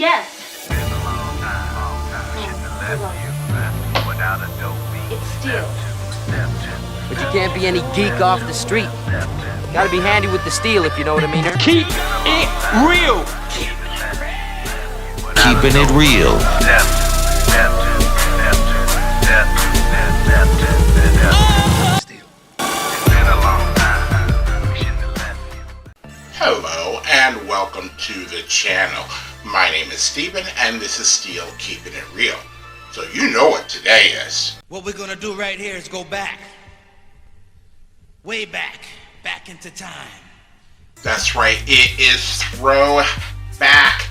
Yes. It's steel. But you can't be any geek off the street. Gotta be handy with the steel, if you know what I mean. Keep it real. Keeping it real. Hello and welcome to the channel. My name is Steven and this is Steel Keeping It Real. So you know what today is. What we're gonna do right here is go back. Way back. Back into time. That's right, it is Throwback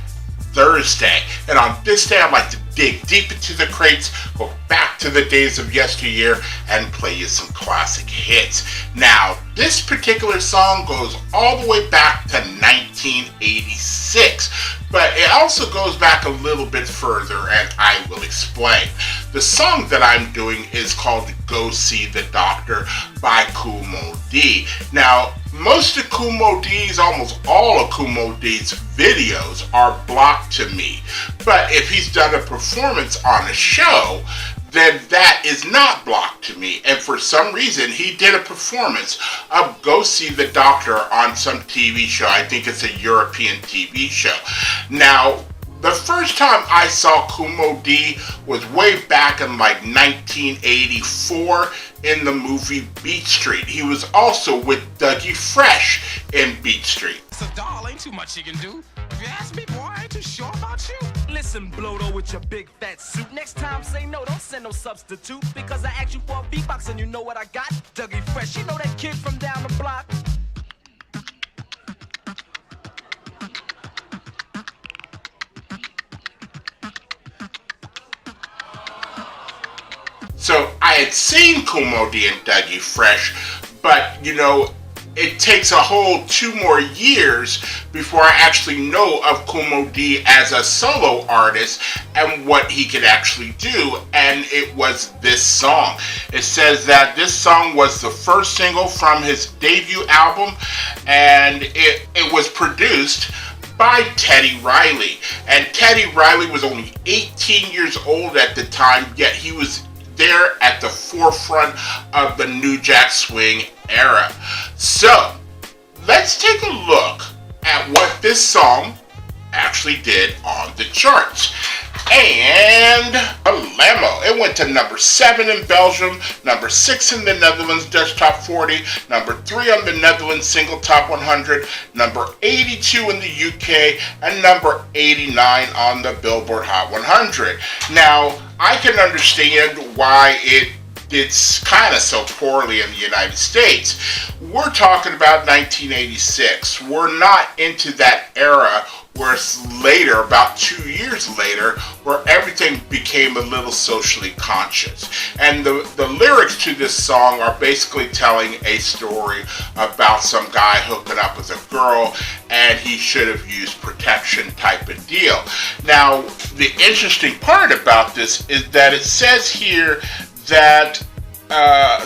Thursday. And on this day I'd like to dig deep into the crates, go back to the days of yesteryear, and play you some classic hits. Now, this particular song goes all the way back to 1986, but it also goes back a little bit further, and I will explain. The song that I'm doing is called Go See the Doctor by Kool Moe Dee. Now, most of Kool Moe Dee's, almost all of Kool Moe Dee's videos are blocked to me. But if he's done a performance on a show, then that is not blocked to me. And for some reason, he did a performance of Go See the Doctor on some TV show. I think it's a European TV show. Now, the first time I saw Kool Moe Dee was way back in like 1984 in the movie Beat Street. He was also with Dougie Fresh in Beat Street. So, doll, ain't too much you can do. If you ask me, boy, I ain't too sure about you. Listen, Blodo, with your big fat suit. Next time, say no, don't send no substitute. Because I asked you for a beatbox and you know what I got? Dougie Fresh, you know that kid from down the block? So I had seen Kool Moe Dee and Dougie Fresh, but you know, it takes a whole 2 more years before I actually know of Kool Moe Dee as a solo artist and what he could actually do, and it was this song. It says that this song was the first single from his debut album, and it was produced by Teddy Riley. And Teddy Riley was only 18 years old at the time, yet he was there at the forefront of the New Jack Swing era. So, let's take a look at what this song actually did on the charts. And Lemo, it went to number 7 in Belgium, number 6 in the Netherlands Dutch Top 40, number 3 on the Netherlands Single Top 100, number 82 in the UK, and number 89 on the Billboard Hot 100. Now, I can understand why it did kind of so poorly in the United States. We're talking about 1986. We're not into that era where it's later, about 2 years later, where everything became a little socially conscious. And the lyrics to this song are basically telling a story about some guy hooking up with a girl and he should have used protection type of deal. Now, the interesting part about this is that it says here that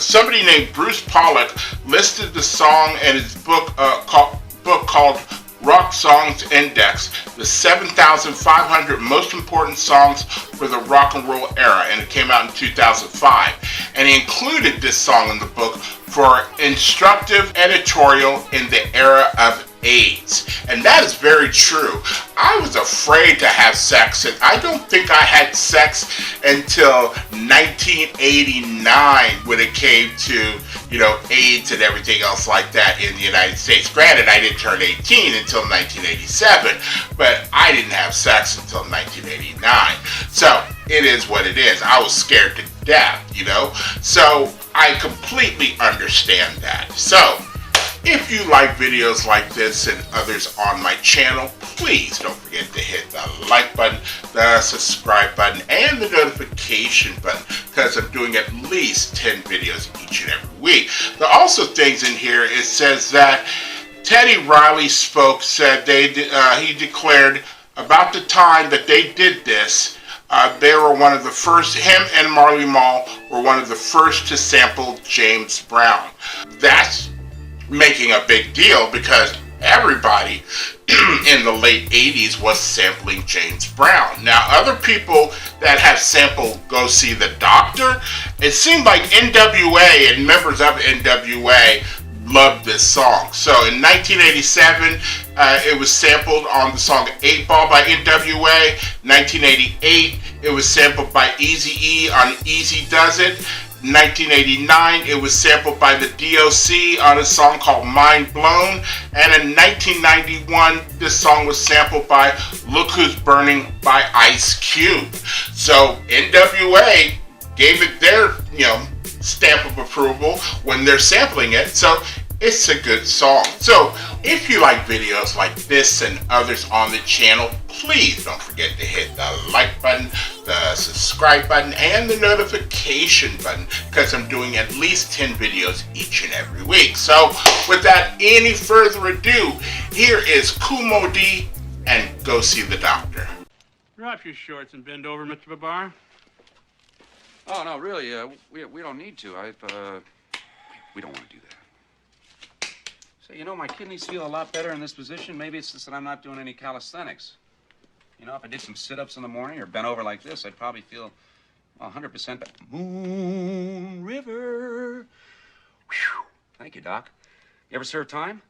somebody named Bruce Pollock listed the song in his book called Rock Songs Index, the 7,500 most important songs for the rock and roll era, and it came out in 2005. And he included this song in the book for instructive editorial in the era of AIDS. And that is very true. I was afraid to have sex, and I don't think I had sex until 1989 when it came to, you know, AIDS and everything else like that in the United States. Granted, I didn't turn 18 until 1987, but I didn't have sex until 1989. So, it is what it is. I was scared to death, you know? So, I completely understand that. So, if you like videos like this and others on my channel, please don't forget to hit the like button, the subscribe button, and the notification button, because I'm doing at least 10 videos each and every week. There are also things in here. It says that Teddy Riley said he declared about the time that they did this, they were one of the first, him and Marley Marl were one of the first to sample James Brown. That's making a big deal because everybody in the late 80s was sampling James Brown. Now, other people that have sampled Go See the Doctor, it seemed like NWA and members of NWA loved this song. So in 1987, it was sampled on the song 8 Ball by NWA. 1988, it was sampled by Eazy-E on Easy Does It. 1989, it was sampled by the DOC on a song called Mind Blown. And in 1991, this song was sampled by Look Who's Burning by Ice Cube. So NWA gave it their, stamp of approval when they're sampling it. So it's a good song. So if you like videos like this and others on the channel, please don't forget to hit the like button, the subscribe button, and the notification button, because I'm doing at least 10 videos each and every week. So without any further ado, here is Kool Moe Dee and Go See the Doctor. Drop your shorts and bend over, Mr. Babar. Oh, no, really, we don't need to. We don't want to do that. Say, my kidneys feel a lot better in this position. Maybe it's just that I'm not doing any calisthenics. If I did some sit-ups in the morning or bent over like this, I'd probably feel 100% better. Moon River. Whew. Thank you, Doc. You ever serve time?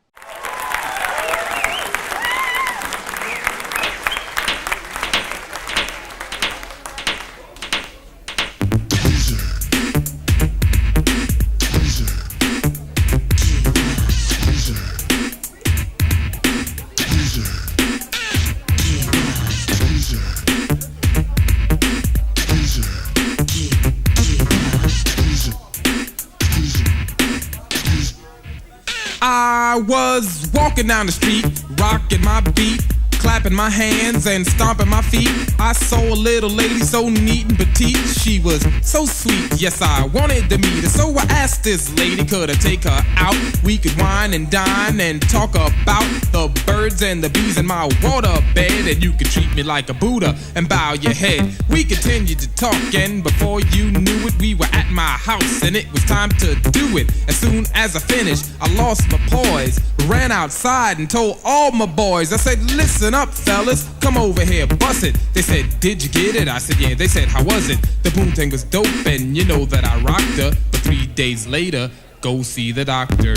I was walking down the street, rocking my beat, clapping my hands and stomping my feet. I saw a little lady so neat and petite. She was so sweet, yes, I wanted to meet her. So I asked this lady, could I take her out? We could wine and dine and talk about the birds and the bees in my water bed. And you could treat me like a Buddha and bow your head. We continued to talk, and before you knew it, we were at my house and it was time to do it. As soon as I finished, I lost my poise, ran outside and told all my boys. I said, listen up, fellas, come over here, bust it. They said, did you get it? I said, yeah. They said, how was it? The boomthang was dope, and you know that I rocked her. But 3 days later, go see the doctor.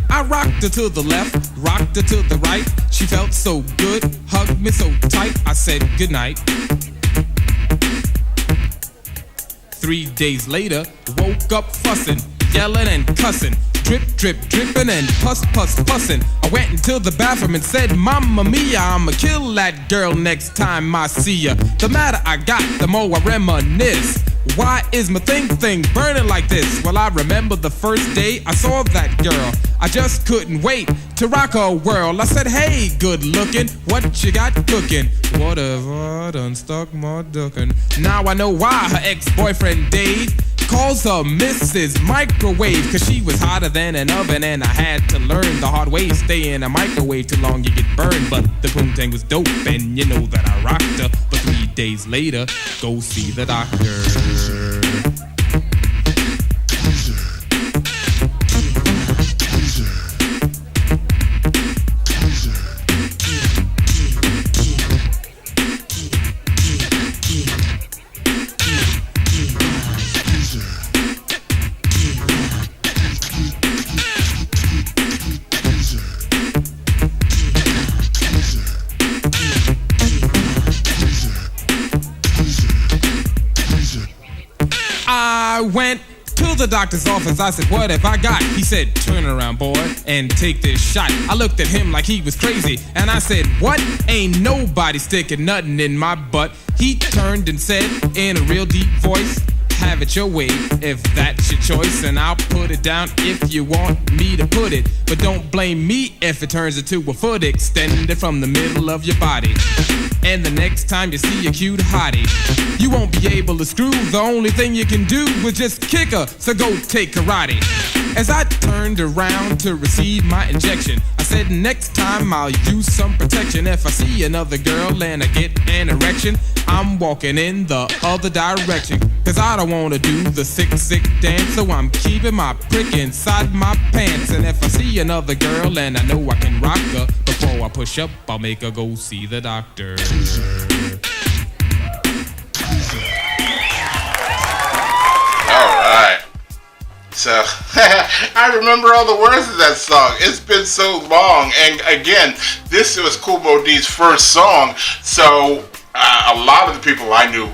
I rocked her to the left, rocked her to the right. She felt so good, hugged me so tight. I said goodnight. 3 days later, woke up fussing, yelling and cussing, drip, drip, dripping and puss, puss, pussin'. I went into the bathroom and said, Mamma Mia, I'ma kill that girl next time I see ya. The madder I got, the more I reminisce. Why is my thing burning like this? Well, I remember the first day I saw that girl. I just couldn't wait to rock her world. I said, hey, good looking, what you got cooking? Whatever, done stuck my duckin'. Now I know why her ex-boyfriend Dave calls her Mrs. Microwave, cause she was hotter than an oven, and I had to learn the hard way. Stay in a microwave too long, you get burned. But the poontang was dope, and you know that I rocked her. But 3 days later, go see the doctor. I went to the doctor's office. I said, what have I got? He said, turn around, boy, and take this shot. I looked at him like he was crazy, and I said, what? Ain't nobody sticking nothing in my butt. He turned and said in a real deep voice, have it your way, if that's your choice, and I'll put it down if you want me to put it. But don't blame me if it turns into a foot extended from the middle of your body. And the next time you see a cute hottie, you won't be able to screw. The only thing you can do is just kick her, so go take karate. As I turned around to receive my injection, I said next time I'll use some protection. If I see another girl and I get an erection, I'm walking in the other direction. Cause I don't wanna do the sick dance, so I'm keeping my prick inside my pants. And if I see another girl and I know I can rock her, before I push up, I'll make her go see the doctor. Alright. So, I remember all the words of that song. It's been so long. And again, this was Kool Moe Dee's first song. So, a lot of the people I knew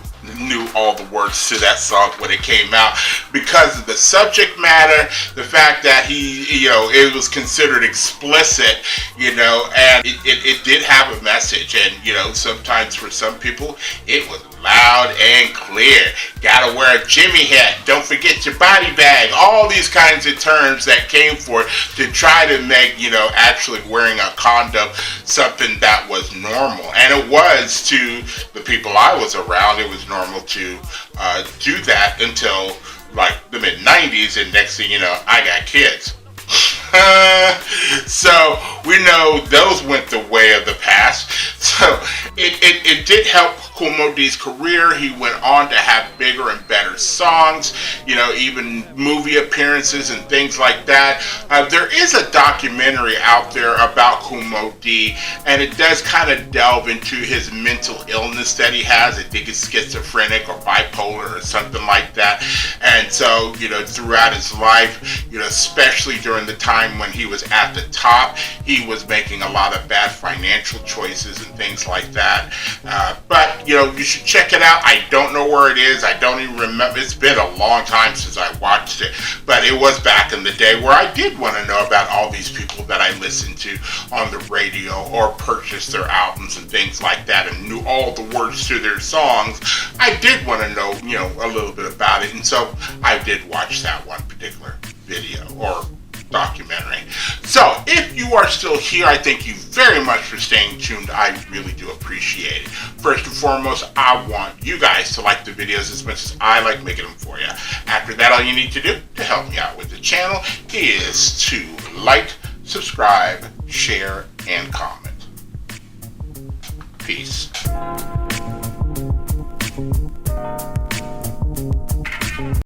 all the words to that song when it came out because of the subject matter, the fact that it was considered explicit, and it did have a message. And, sometimes for some people, it was loud and clear. Gotta wear a Jimmy hat. Don't forget your body bag. All these kinds of terms that came forth to try to make, actually wearing a condom something that was normal. And it was to the people I was around. It was normal to do that until like the mid-90s. And next thing you know, I got kids. So we know those went the way of the past. So it did help Kool Moe Dee's career. He went on to have bigger and better songs, even movie appearances and things like that. There is a documentary out there about Kool Moe Dee, and it does kind of delve into his mental illness that he has. I think it's schizophrenic or bipolar or something like that. And so, throughout his life, especially during the time when he was at the top, he was making a lot of bad financial choices and things like that. But you should check it out. I don't know where it is. I don't even remember. It's been a long time since I watched it, but it was back in the day where I did want to know about all these people that I listened to on the radio or purchased their albums and things like that and knew all the words to their songs. I did want to know, a little bit about it, and so I did watch that one particular video or documentary. So, if you are still here, I thank you very much for staying tuned. I really do appreciate it. First and foremost, I want you guys to like the videos as much as I like making them for you. After that, all you need to do to help me out with the channel is to like, subscribe, share, and comment. Peace.